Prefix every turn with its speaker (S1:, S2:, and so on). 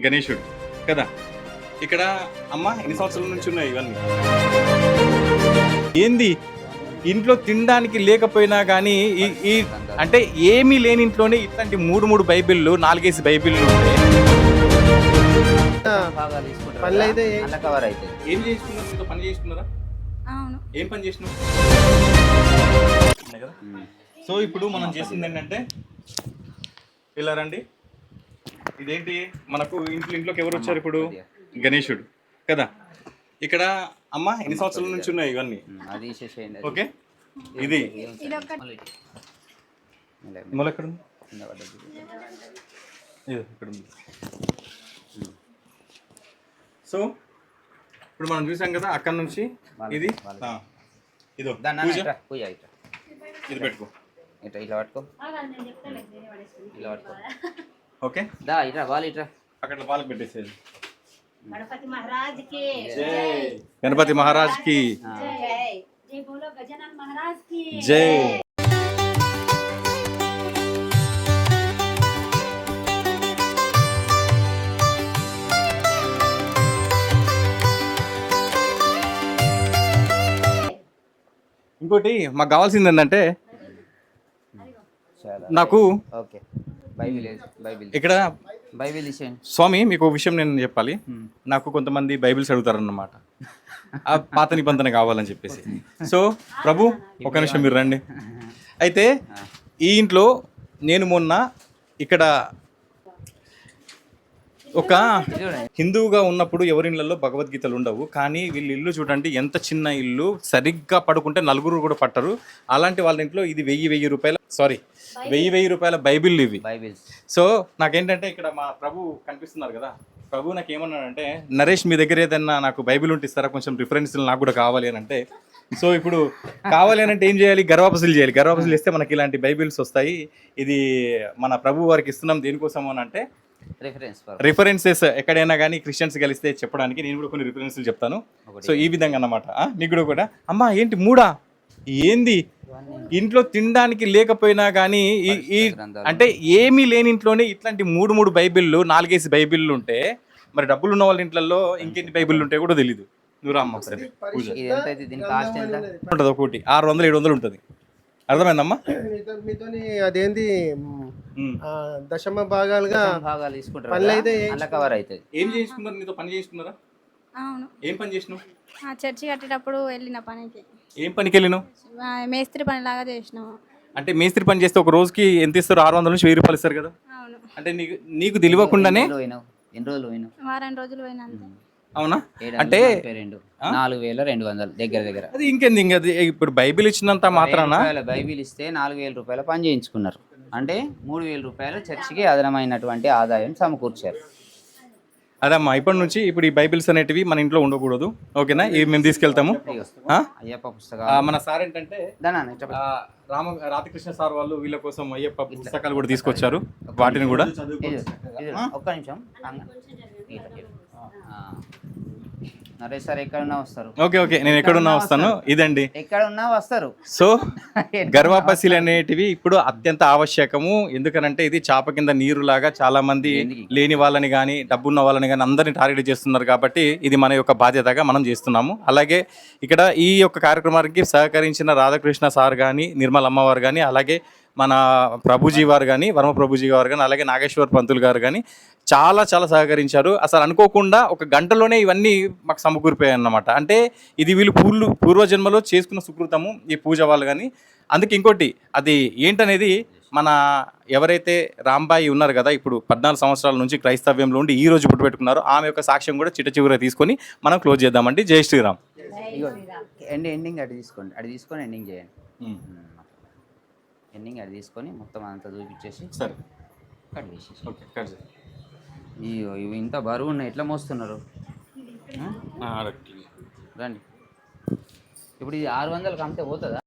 S1: గణేశుడు కదా. ఇక్కడ అమ్మ ఎన్ని సంవత్సరాల నుంచి ఉన్నాయి ఇవన్నీ? ఏంది ఇంట్లో తినడానికి లేకపోయినా కానీ ఈ అంటే ఏమీ లేని ఇంట్లోనే ఇట్లాంటి మూడు మూడు బైబిళ్ళు, 4 బైబిళ్ళు ఉంటాయి. ఏం చేసుకున్నారు? మీతో పని చేసుకున్నారా? ఏం పని చేసినావు? సో ఇప్పుడు మనం చేసింది ఏంటంటే ఇలా రండి. ఇదేంటి మనకు ఇంట్లోకి ఎవరు వచ్చారు ఇప్పుడు? గణేశుడు కదా. ఇక్కడ అమ్మ ఎన్ని సంవత్సరాల నుంచి ఉన్నాయి ఇవన్నీ? ఓకే, ఇది మొల ఎక్కడ ఉంది? ఇక్కడ ఉంది. సో ఇప్పుడు మనం చూసాం కదా అక్కడ నుంచి ఇది ఇదో పూజ. ఇది పెట్టుకో,
S2: ఇలా పట్టుకో, ఇలా పట్టుకో.
S1: ఓకే, అక్కడ వాళ్ళకి పెట్టేసేది. గణపతి మహారాజ్ కి జై. ఇంకోటి మాకు కావాల్సింది ఏంటంటే నాకు ఇక్కడ స్వామి మీకు ఒక విషయం నేను చెప్పాలి. నాకు కొంతమంది బైబిల్స్ అడుగుతారన్నమాట, ఆ పాత నిబంధన కావాలని చెప్పేసి. సో ప్రభు ఒక నిమిషం మీరు రండి. అయితే ఈ ఇంట్లో నేను మొన్న ఇక్కడ ఒక హిందువుగా ఉన్నప్పుడు ఎవరిళ్ళల్లో భగవద్గీతలు ఉండవు, కానీ వీళ్ళ ఇల్లు చూడండి ఎంత చిన్న ఇల్లు, సరిగ్గా పడుకుంటే 4 కూడా పట్టరు. అలాంటి వాళ్ళ ఇంట్లో ఇది 1000 రూపాయల బైబిల్ ఇవి. సో నాకేంటంటే ఇక్కడ మా ప్రభు కనిపిస్తున్నారు కదా, ప్రభు నాకు ఏమన్నాడంటే, నరేష్ మీ దగ్గర ఏదన్నా నాకు బైబిల్ ఉంటే ఇస్తారా, కొంచెం రిఫరెన్స్లు నాకు కూడా కావాలి అని అంటే. సో ఇప్పుడు కావాలి అని అంటే ఏం చేయాలి? గర్వాపసులు చేయాలి. గర్వాపసులు ఇస్తే మనకి ఇలాంటి బైబిల్స్ వస్తాయి. ఇది మన ప్రభు వారికి ఇస్తున్నాం దేనికోసం అని అంటే రిఫరెన్సెస్ ఎక్కడైనా కానీ క్రిస్టియన్స్ కలిస్తే చెప్పడానికి నేను కూడా కొన్ని రిఫరెన్స్లు చెప్తాను. సో ఈ విధంగా అన్నమాట. మీకు కూడా అమ్మా ఏంటి మూడా ఏంది ఇంట్లో తినడానికి లేకపోయినా కానీ అంటే ఏమీ లేని ఇంట్లోనే ఇట్లాంటి మూడు బైబిళ్ళు, 4 బైబిళ్ళు ఉంటే మరి డబ్బులు ఉన్న వాళ్ళ ఇంట్లో ఇంకెన్ని బైబిళ్ళు ఉంటాయి కూడా తెలీదు. నువ్వు రామ్మ సరే ఉంటుంది, ఒకటి 600-700 ఉంటుంది. అర్థమైందమ్మా?
S3: అదేంటి దశమ భాగాలుగా
S1: ఏం చేసుకున్నారు? మీతో పని చేసుకున్నారా?
S4: అవును.
S1: ఏం పని చేసినావు?
S4: చర్చి కట్టేటప్పుడు వెళ్ళిన పనికి.
S1: ఏం పనికి వెళ్ళినావు?
S4: మేస్త్రి పని లాగా చేసినావు.
S1: అంటే మేస్త్రి పని చేస్తే ఒక రోజుకి ఎంత ఇస్తారు? 600 నుంచి 1000 రూపాయలు ఇస్తారు కదా.
S4: అవును.
S1: అంటే నీకు తెలియకుండానే
S4: వారం రోజులు పోయినా.
S1: అవునా? అంటే
S2: 4200 దగ్గర.
S1: అది ఇంకేంది, ఇంకా ఇప్పుడు బైబిల్ ఇచ్చినంత మాత్రాన
S2: బైబిల్ ఇస్తే 4000 రూపాయల పని చేయించుకున్నారు. అంటే 3000 రూపాయలు చర్చికి అదనమైనటువంటి ఆదాయం సమకూర్చారు.
S1: అదమ్మా ఇప్పటి నుంచి ఇప్పుడు ఈ బైబిల్స్ అనేటివి మన ఇంట్లో ఉండకూడదు. ఓకేనా? ఇవి మేము తీసుకెళ్తాము.
S2: అయ్యప్ప పుస్తకాలు
S1: మన సార్ ఏంటంటే రాధాకృష్ణ సార్ వాళ్ళు వీళ్ళ కోసం అయ్యప్ప పుస్తకాలు కూడా తీసుకొచ్చారు. వాటిని కూడా
S2: ఒక్క నిమిషం. నరేష్ సార్ ఎక్కడున్నా వస్తారు.
S1: ఓకే, నేను ఎక్కడున్నా వస్తాను. ఇదండి
S2: ఎక్కడున్నా వస్తారు.
S1: సో గర్వాపసిలు అనేటివి ఇప్పుడు అత్యంత ఆవశ్యకము. ఎందుకనంటే ఇది చాప కింద నీరులాగా చాలా మంది లేని వాళ్ళని కానీ డబ్బున్న వాళ్ళని కానీ అందరినీ టార్గెట్ చేస్తున్నారు. కాబట్టి ఇది మన యొక్క బాధ్యతగా మనం చేస్తున్నాము. అలాగే ఇక్కడ ఈ యొక్క కార్యక్రమానికి సహకరించిన రాధాకృష్ణ సార్ కానీ, నిర్మల్ అమ్మవారు కానీ, అలాగే మన ప్రభుజీ వారు కానీ, వర్మ ప్రభుజీ గారు కానీ, అలాగే నాగేశ్వర్ పంతులు గారు కానీ చాలా సహకరించారు. అసలు అనుకోకుండా ఒక గంటలోనే ఇవన్నీ మాకు సమకూరిపోయాయి అన్నమాట. అంటే ఇది వీళ్ళు పూర్వజన్మలో చేసుకున్న సుకృతము ఈ పూజ వాళ్ళు కానీ. అందుకే ఇంకోటి అది ఏంటనేది మన ఎవరైతే రాంబాయి ఉన్నారు కదా, ఇప్పుడు 14 సంవత్సరాల నుంచి క్రైస్తవ్యంలో ఉండి ఈ రోజు పుట్టుపెట్టుకున్నారో ఆమె యొక్క సాక్ష్యం కూడా చివరిగా తీసుకొని మనం క్లోజ్ చేద్దామండి. జై శ్రీరామ్.
S2: ఎండింగ్ అటు తీసుకొని ఎండింగ్ చేయండి. ఎండింగ్ అది తీసుకొని మొత్తం అంతా చూపించేసి
S1: సరే
S2: కట్ చేసేసి.
S1: ఓకే, కట్ చేసి.
S2: ఇవి ఇంత బరువు ఉన్నాయి, ఎట్లా మోస్తున్నారు? రండి. ఇప్పుడు ఇది 600కి అమ్మితే పోతుందా?